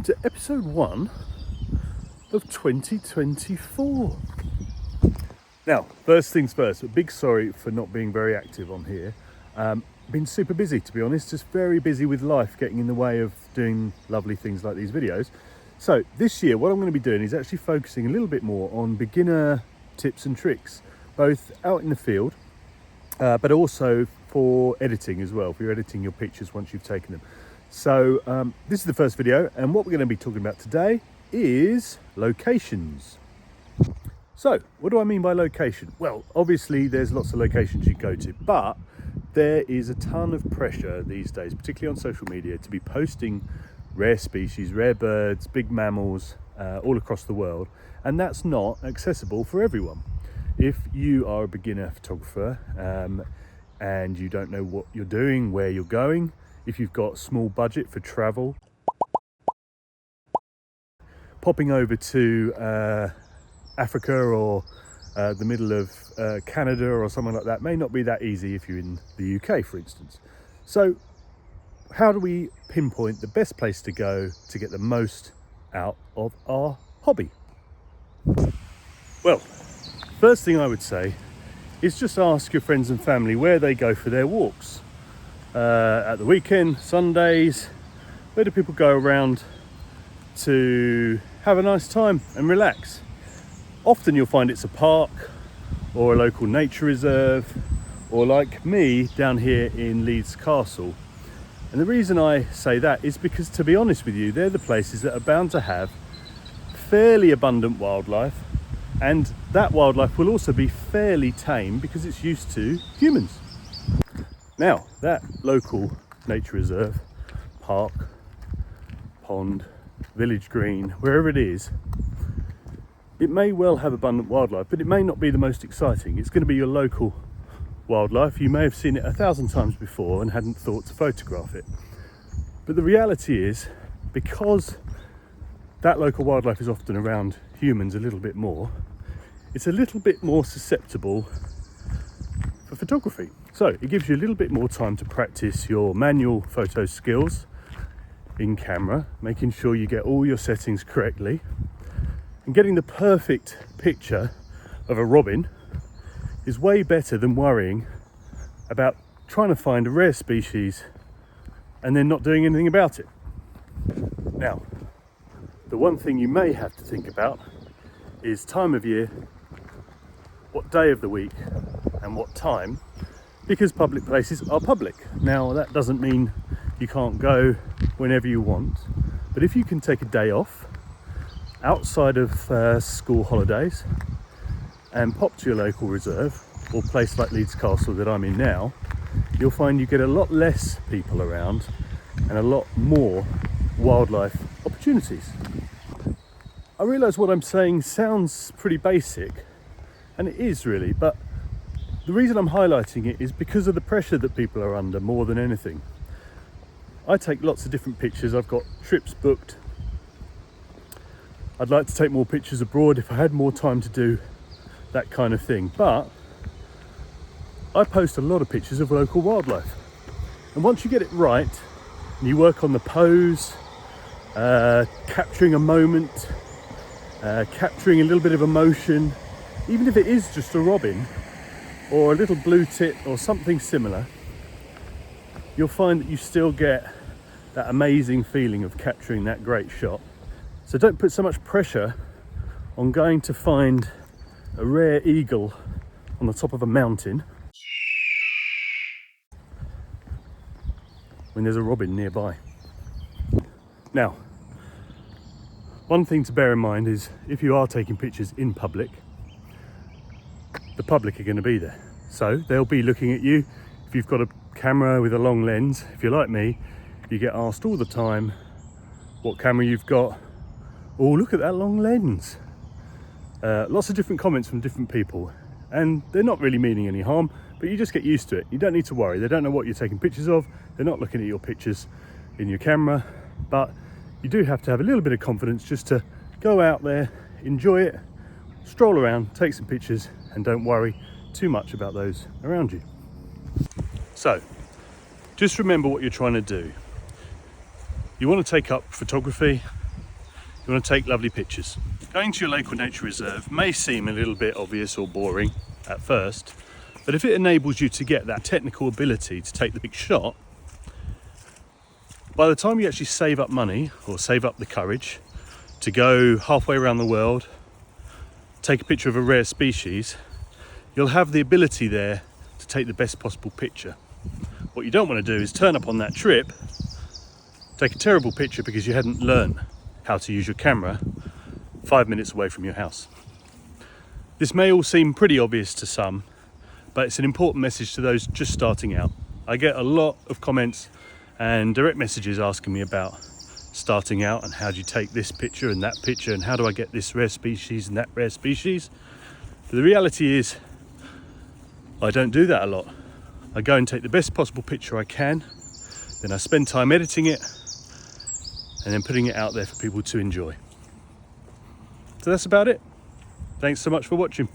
welcome to episode 1 of 2024. Now, first things first, a big sorry for not being very active on here. Been super busy, to be honest, just very busy with life getting in the way of doing lovely things like these videos. So this year, what I'm going to be doing is actually focusing a little bit more on beginner tips and tricks, both out in the field, but also for editing as well, for editing your pictures once you've taken them. So this is the first video, and what we're going to be talking about today is locations. So what do I mean by location? Well, obviously there's lots of locations you go to, but there is a ton of pressure these days, particularly on social media, to be posting rare species, rare birds, big mammals all across the world, and that's not accessible for everyone. If you are a beginner photographer and you don't know what you're doing, where you're going, if you've got small budget for travel, popping over to Africa or the middle of Canada or something like that may not be that easy if you're in the UK, for instance. So how do we pinpoint the best place to go to get the most out of our hobby? Well, first thing I would say is just ask your friends and family where they go for their walks. At the weekend, Sundays, where do people go around to have a nice time and relax? Often you'll find it's a park or a local nature reserve, or like me down here in Leeds Castle. And the reason I say that is because, to be honest with you, they're the places that are bound to have fairly abundant wildlife, and that wildlife will also be fairly tame because it's used to humans. Now, that local nature reserve, park, pond, village green, wherever it is, it may well have abundant wildlife, but it may not be the most exciting. It's going to be your local wildlife. You may have seen it 1,000 times before and hadn't thought to photograph it. But the reality is, because that local wildlife is often around humans a little bit more, it's a little bit more susceptible for photography. So it gives you a little bit more time to practice your manual photo skills in camera, making sure you get all your settings correctly, and getting the perfect picture of a robin is way better than worrying about trying to find a rare species and then not doing anything about it. Now, the one thing you may have to think about is time of year, what day of the week and what time, because public places are public. Now, that doesn't mean you can't go whenever you want, but if you can take a day off outside of school holidays and pop to your local reserve or place like Leeds Castle that I'm in now, you'll find you get a lot less people around and a lot more wildlife opportunities. I realise what I'm saying sounds pretty basic, and it is really, but the reason I'm highlighting it is because of the pressure that people are under more than anything. I take lots of different pictures. I've got trips booked. I'd like to take more pictures abroad if I had more time to do that kind of thing. But I post a lot of pictures of local wildlife. And once you get it right, and you work on the pose, capturing a moment, capturing a little bit of emotion, even if it is just a robin, or a little blue tit or something similar, you'll find that you still get that amazing feeling of capturing that great shot. So don't put so much pressure on going to find a rare eagle on the top of a mountain when there's a robin nearby. Now, one thing to bear in mind is if you are taking pictures in public, the public are going to be there, so they'll be looking at you. If you've got a camera with a long lens, if you're like me, you get asked all the time what camera you've got. Oh, look at that long lens. Lots of different comments from different people, and they're not really meaning any harm, but you just get used to it. You don't need to worry. They don't know what you're taking pictures of. They're not looking at your pictures in your camera, but you do have to have a little bit of confidence just to go out there, enjoy it, stroll around, take some pictures, and don't worry too much about those around you. So just remember what you're trying to do. You want to take up photography You want to take lovely pictures. Going to your local nature reserve may seem a little bit obvious or boring at first, but if it enables you to get that technical ability to take the big shot, by the time you actually save up money or save up the courage to go halfway around the world, take a picture of a rare species, you'll have the ability there to take the best possible picture. What you don't want to do is turn up on that trip, take a terrible picture because you hadn't learned how to use your camera 5 minutes away from your house. This may all seem pretty obvious to some, but it's an important message to those just starting out. I get a lot of comments and direct messages asking me about starting out and how do you take this picture and that picture and how do I get this rare species and that rare species. But the reality is I don't do that a lot. I go and take the best possible picture I can, then I spend time editing it and then putting it out there for people to enjoy. So that's about it. Thanks so much for watching.